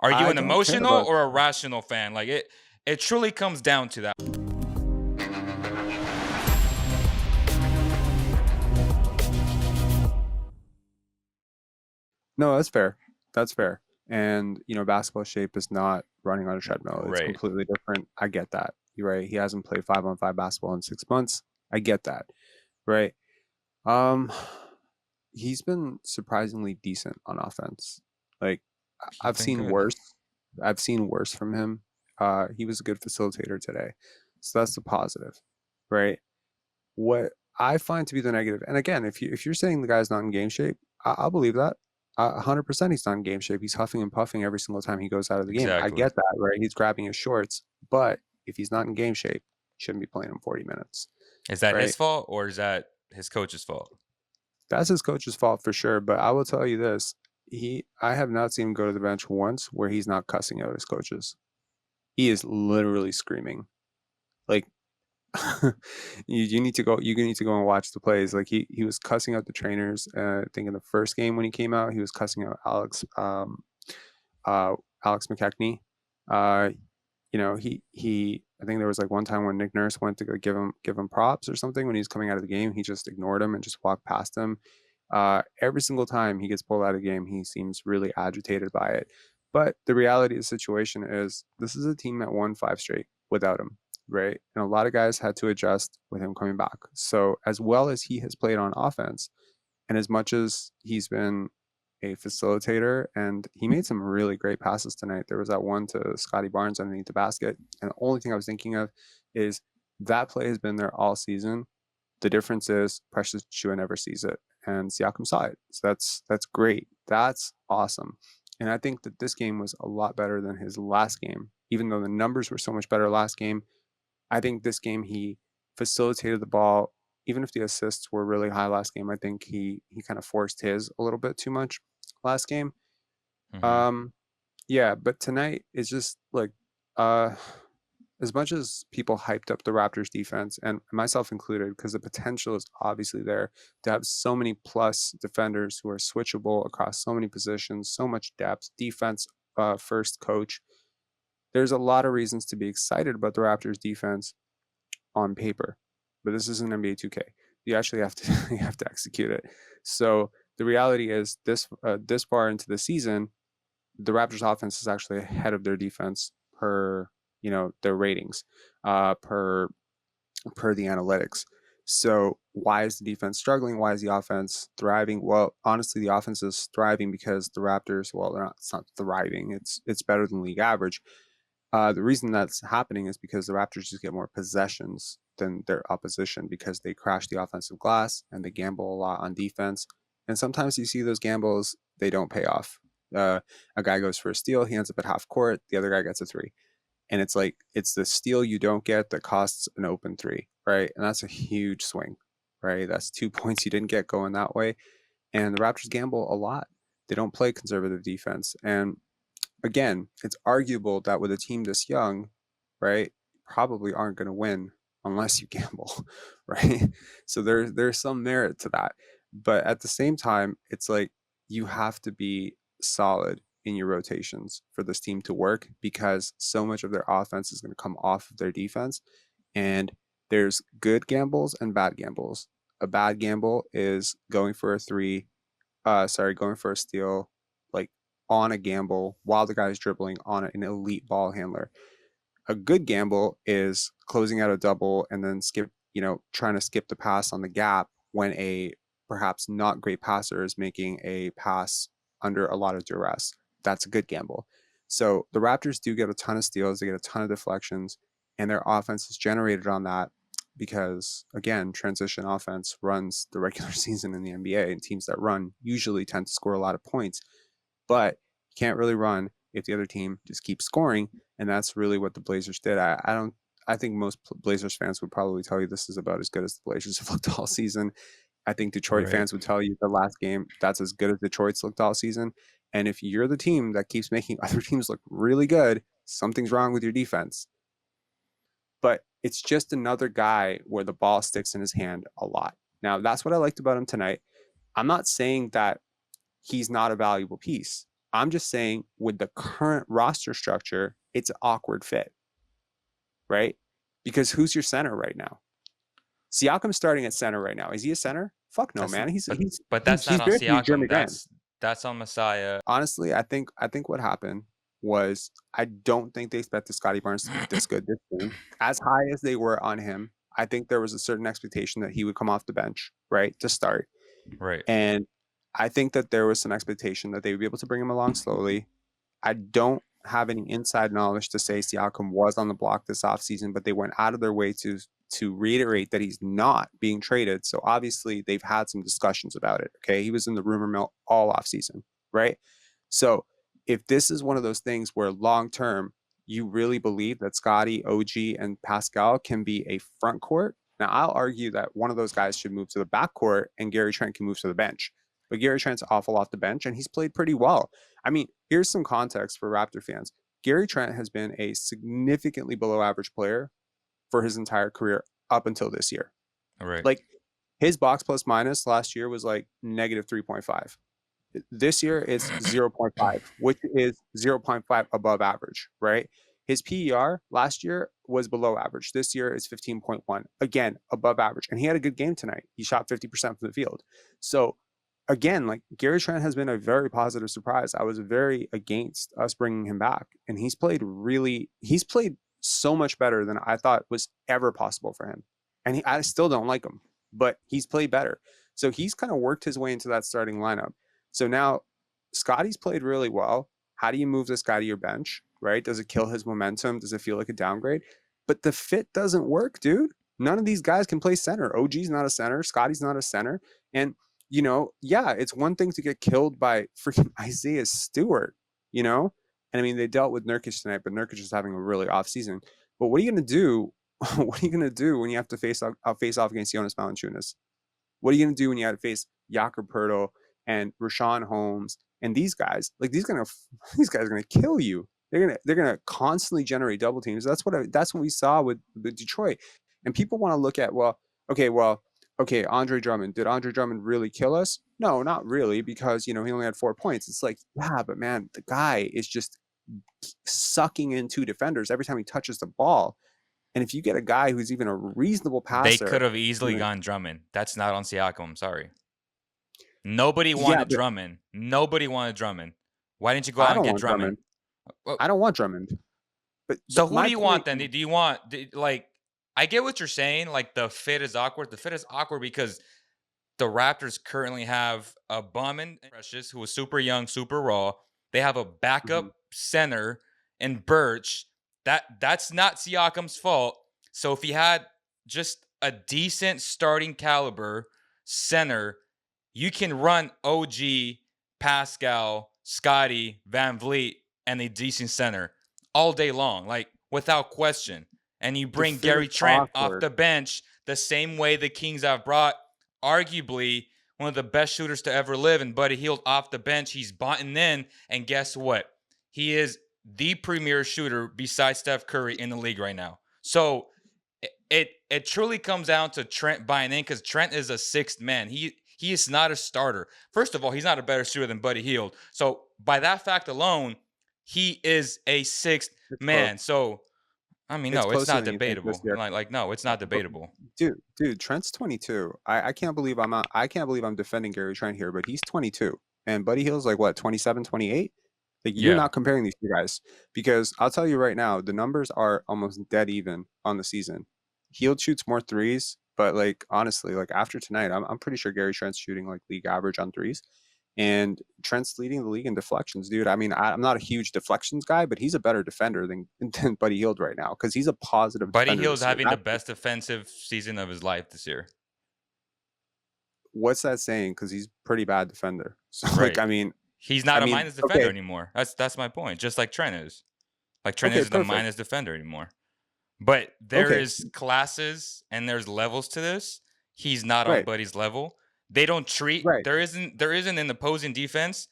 Are you I an don't care emotional about. or a rational fan? Like it truly comes down to that. No, that's fair. That's fair. And basketball shape is not running on a treadmill. It's Right. completely different. I get that. You're right. He hasn't played 5-on-5 basketball in 6 months. I get that. Right. Um, he's been surprisingly decent on offense. Like He's I've been seen good. worse. I've seen worse from him. He was a good facilitator today. So that's the positive. Right. What I find to be the negative, and again, if you're saying the guy's not in game shape, I'll believe that. 100% he's not in game shape. He's huffing and puffing every single time he goes out of the game. I Exactly. get that, right? He's grabbing his shorts, but if he's not in game shape, he shouldn't be playing him 40 minutes, Is that his right? fault or is that his coach's fault? That's his coach's fault for sure. But I will tell you this: I have not seen him go to the bench once where he's not cussing out his coaches. He is literally screaming, like you need to go. You need to go and watch the plays. Like he was cussing out the trainers. I think in the first game when he came out, he was cussing out uh, Alex McKechnie. Uh, he. I think there was like one time when Nick Nurse went to go give him props or something when he was coming out of the game. He just ignored him and just walked past him. Every single time he gets pulled out of the game, he seems really agitated by it. But the reality of the situation is, this is a team that won 5 straight without him, right? And a lot of guys had to adjust with him coming back. So as well as he has played on offense, and as much as he's been a facilitator, and he made some really great passes tonight. There was that one to Scottie Barnes underneath the basket. And the only thing I was thinking of is that play has been there all season. The difference is Precious Chua never sees it, and Siakam saw it. So that's great. That's awesome. And I think that this game was a lot better than his last game. Even though the numbers were so much better last game, I think this game he facilitated the ball. Even if the assists were really high last game, I think he kind of forced his a little bit too much last game. Hmm. Um, yeah, but tonight is just like uh as much as people hyped up the Raptors defense, and myself included, because the potential is obviously there to have so many plus defenders who are switchable across so many positions, so much depth, defense first coach. There's a lot of reasons to be excited about the Raptors defense on paper, but this isn't NBA 2K. You actually have to you have to execute it. So the reality is this far into the season, the Raptors offense is actually ahead of their defense per their ratings, per the analytics. So why is the defense struggling? Why is the offense thriving? Well, honestly, the offense is thriving because the Raptors, well, they're not. It's not thriving. It's better than league average. The reason that's happening is because the Raptors just get more possessions than their opposition because they crash the offensive glass and they gamble a lot on defense. And sometimes you see those gambles, they don't pay off. A guy goes for a steal, he ends up at half court, the other guy gets a three. And it's like, it's the steal you don't get that costs an open three, right? And that's a huge swing, right? That's 2 points you didn't get going that way. And the Raptors gamble a lot. They don't play conservative defense. And again, it's arguable that with a team this young, right, probably aren't going to win unless you gamble, right? So there's some merit to that. But at the same time, it's like you have to be solid in your rotations for this team to work because so much of their offense is going to come off of their defense. And there's good gambles and bad gambles. A bad gamble is going for a three, going for a steal, like on a gamble while the guy's dribbling on an elite ball handler. A good gamble is closing out a double and then trying to skip the pass on the gap when a perhaps not great passer is making a pass under a lot of duress. That's a good gamble. So the Raptors do get a ton of steals, they get a ton of deflections, and their offense is generated on that because, again, transition offense runs the regular season in the NBA, and teams that run usually tend to score a lot of points. But you can't really run if the other team just keeps scoring, and that's really what the Blazers did. I don't. I think most Blazers fans would probably tell you this is about as good as the Blazers have looked all season. I think Detroit Right. fans would tell you the last game that's as good as Detroit's looked all season. And if you're the team that keeps making other teams look really good, something's wrong with your defense. But it's just another guy where the ball sticks in his hand a lot. Now, that's what I liked about him tonight. I'm not saying that he's not a valuable piece. I'm just saying with the current roster structure, it's an awkward fit, right? Because who's your center right now? Siakam's starting at center right now. Is he a center? Fuck no, That's man. He's but he's but he's that's not he's on basically Jeremy Siakam. Grant. That's on Messiah. Honestly, I think what happened was I don't think they expected Scottie Barnes to be this good this soon. As high as they were on him, I think there was a certain expectation that he would come off the bench, right, to start. Right. And I think that there was some expectation that they would be able to bring him along slowly. I don't have any inside knowledge to say Siakam was on the block this offseason, but they went out of their way to reiterate that he's not being traded. So obviously they've had some discussions about it. Okay. He was in the rumor mill all offseason, right? So if this is one of those things where long term you really believe that Scottie, OG, and Pascal can be a front court, now I'll argue that one of those guys should move to the back court and Gary Trent can move to the bench. But Gary Trent's awful off the bench and he's played pretty well. I mean, here's some context for Raptor fans. Gary Trent has been a significantly below average player for his entire career up until this year. Right. Like his box plus minus last year was like negative 3.5. This year it's 0.5, which is 0.5 above average, right? His PER last year was below average. This year is 15.1. Again, above average. And he had a good game tonight. He shot 50% from the field. So again, like Gary Trent has been a very positive surprise. I was very against us bringing him back, and he's played so much better than I thought was ever possible for him. And I still don't like him, but he's played better. So he's kind of worked his way into that starting lineup. So now Scottie's played really well. How do you move this guy to your bench, right? Does it kill his momentum? Does it feel like a downgrade? But the fit doesn't work, dude. None of these guys can play center. OG's not a center. Scottie's not a center. And yeah, it's one thing to get killed by freaking Isaiah Stewart, and I mean, they dealt with Nurkic tonight, but Nurkic is having a really off season. But what are you going to do? What are you going to do when you have to face off against Jonas Valanciunas? What are you going to do when you have to face Jakob Poeltl and Rashawn Holmes and these guys? Like these guys are going to kill you. They're gonna constantly generate double teams. That's what we saw with Detroit. And people want to look at okay, Andre Drummond. Did Andre Drummond really kill us? No, not really, because he only had 4 points. It's like, yeah, but man, the guy is just sucking in two defenders every time he touches the ball. And if you get a guy who's even a reasonable They could passer, have easily gone Drummond. That's not on Siakam. I'm sorry. Nobody yeah, wanted but Drummond. Nobody wanted Drummond. Why didn't you go I out and don't get want Drummond? Drummond. Well, I don't want Drummond. so But who do my you want point, then? Do you want like? I get what you're saying. Like the fit is awkward. The fit is awkward because the Raptors currently have a bum and Precious who is super young, super raw. They have a backup mhm, center in Birch. That's not Siakam's fault. So if he had just a decent starting caliber center, you can run OG, Pascal, Scottie, Van Vliet, and a decent center all day long, like without question. And you the bring fit Gary is Trent off awkward. the bench the same way the Kings have brought arguably one of the best shooters to ever live, and Buddy Hield off the bench. He's boughten in, and guess what? He is the premier shooter besides Steph Curry in the league right now. So it truly comes down to Trent buying in because Trent is a sixth man. He is not a starter. First of all, he's not a better shooter than Buddy Hield. So by that fact alone, he is a sixth It's close. man. So I mean, It's no, it's closer not than you think this debatable. year. Like no, it's not But debatable. dude, Trent's 22. I can't believe I can't believe I'm defending Gary Trent here, but he's 22. And Buddy Hill's like what, 27, 28? Like you're Yeah. not comparing these two guys because I'll tell you right now, the numbers are almost dead even on the season. Hield shoots more threes, but like honestly, like after tonight, I'm pretty sure Gary Trent's shooting like league average on threes. And Trent's leading the league in deflections, dude. I mean, I'm not a huge deflections guy, but he's a better defender than Buddy Hield right now because he's a positive Buddy defender Hield's this year. having the best defensive season of his life this year. What's that saying? Because he's pretty bad defender. So like, Right. I mean, He's not a minus defender okay, anymore. That's my point. Just like Trent is. Like Trent okay, isn't a perfect. minus defender anymore. But there Okay, is classes and there's levels to this. He's not on right, Buddy's level. They don't treat right. there isn't an opposing defense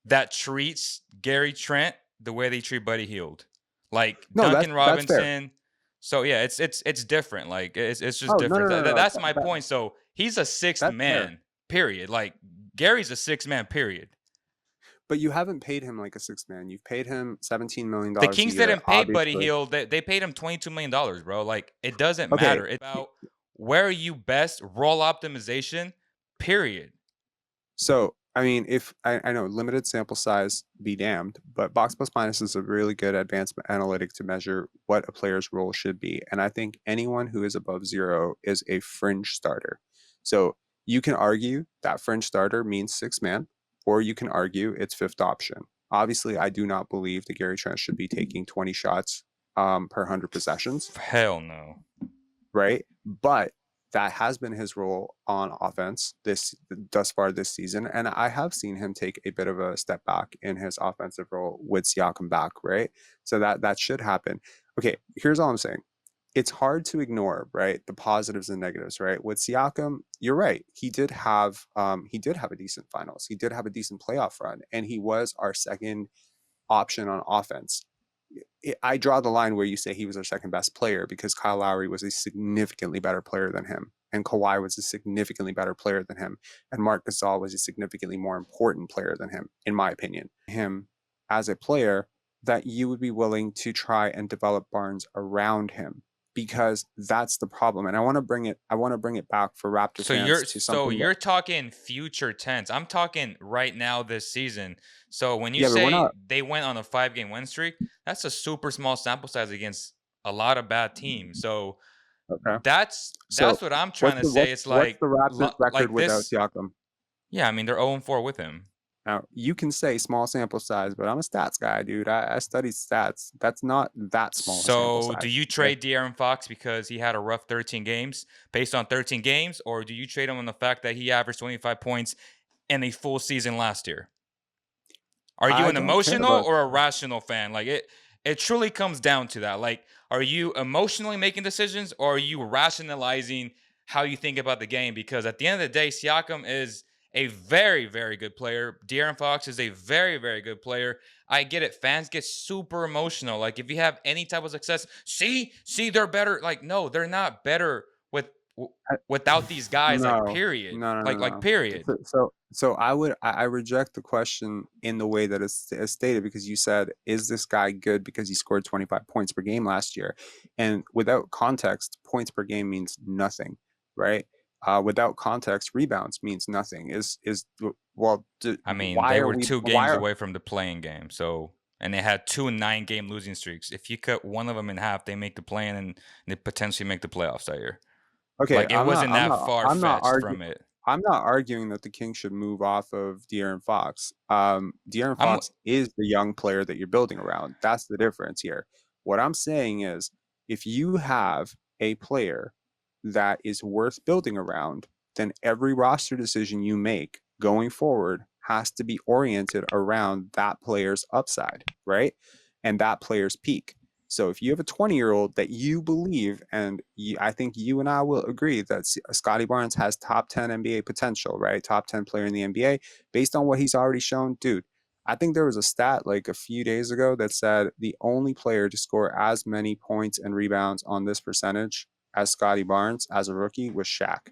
that treats Gary Trent the way they treat Buddy Hield. Like No, Duncan that's fair. Robinson. So yeah, it's different. Like it's just Oh no, no, different. no, no, no. That's my point. So he's a sixth That's fair. man, period. Like Gary's a sixth man, period. But you haven't paid him like a sixth man. You've paid him $17 million The a Kings year, didn't pay Buddy obviously. Hield. They paid him $22 million, bro. Like it doesn't Okay. matter. It's about where are you best, roll optimization, period. So, I mean, if I know limited sample size be damned, but box plus minus is a really good advanced analytic to measure what a player's role should be. And I think anyone who is above 0 is a fringe starter. So you can argue that fringe starter means six man, or you can argue it's fifth option. Obviously, I do not believe that Gary Trent should be taking 20 shots per 100 possessions, Hell no. right? But that has been his role on offense this thus far this season, and I have seen him take a bit of a step back in his offensive role with Siakam back, right? So that should happen. Okay, here's all I'm saying. It's hard to ignore, right, the positives and negatives, right? With Siakam, you're right. He did have a decent finals. He did have a decent playoff run, and he was our second option on offense. I draw the line where you say he was our second best player because Kyle Lowry was a significantly better player than him, and Kawhi was a significantly better player than him, and Marc Gasol was a significantly more important player than him, in my opinion. Him as a player that you would be willing to try and develop Barnes around him because that's the problem. And I want to bring it back for Raptor So fans you're to so something that you're talking future tense. I'm talking right now this season. So when you yeah, but we're say not they went on a 5-game win streak, that's a super small sample size against a lot of bad teams. So okay. that's So what I'm trying to say. It's what's the Raptors record like without this. Siakam? Yeah, I mean they're 0-4 with him. Now, you can say small sample size, but I'm a stats guy, dude. I study stats. That's not that small a sample So do size. you Okay. trade De'Aaron Fox because he had a rough 13 games based on 13 games, or do you trade him on the fact that he averaged 25 points in a full season last year? Are you I an don't care emotional about. or a rational fan? Like it truly comes down to that. Like, are you emotionally making decisions or are you rationalizing how you think about the game? Because at the end of the day, Siakam is a very, very good player. De'Aaron Fox is a very, very good player. I get it. Fans get super emotional. Like, if you have any type of success, see, they're better. Like, no, they're not better without these guys. Like, No, period. no, no, no, Like, no. period. So I reject the question in the way that it's stated because you said, is this guy good because he scored 25 points per game last year? And without context, points per game means nothing, right? Without context, rebounds means nothing. Well, I mean, why they are were we? 2 games away from the playing game. So, and they had 2 9-game losing streaks. If you cut one of them in half, they make the play-in and they potentially make the playoffs that year. Okay, Like it wasn't that far fetched from it. I'm not arguing that the Kings should move off of De'Aaron Fox. De'Aaron I'm Fox is the young player that you're building around. That's the difference here. What I'm saying is, if you have a player that is worth building around, then every roster decision you make going forward has to be oriented around that player's upside, right? And that player's peak. So if you have a 20-year-old that you believe, and I think you and I will agree that Scottie Barnes has top 10 NBA potential, right? Top 10 player in the NBA based on what he's already shown, dude. I think there was a stat like a few days ago that said the only player to score as many points and rebounds on this percentage as Scottie Barnes as a rookie was Shaq.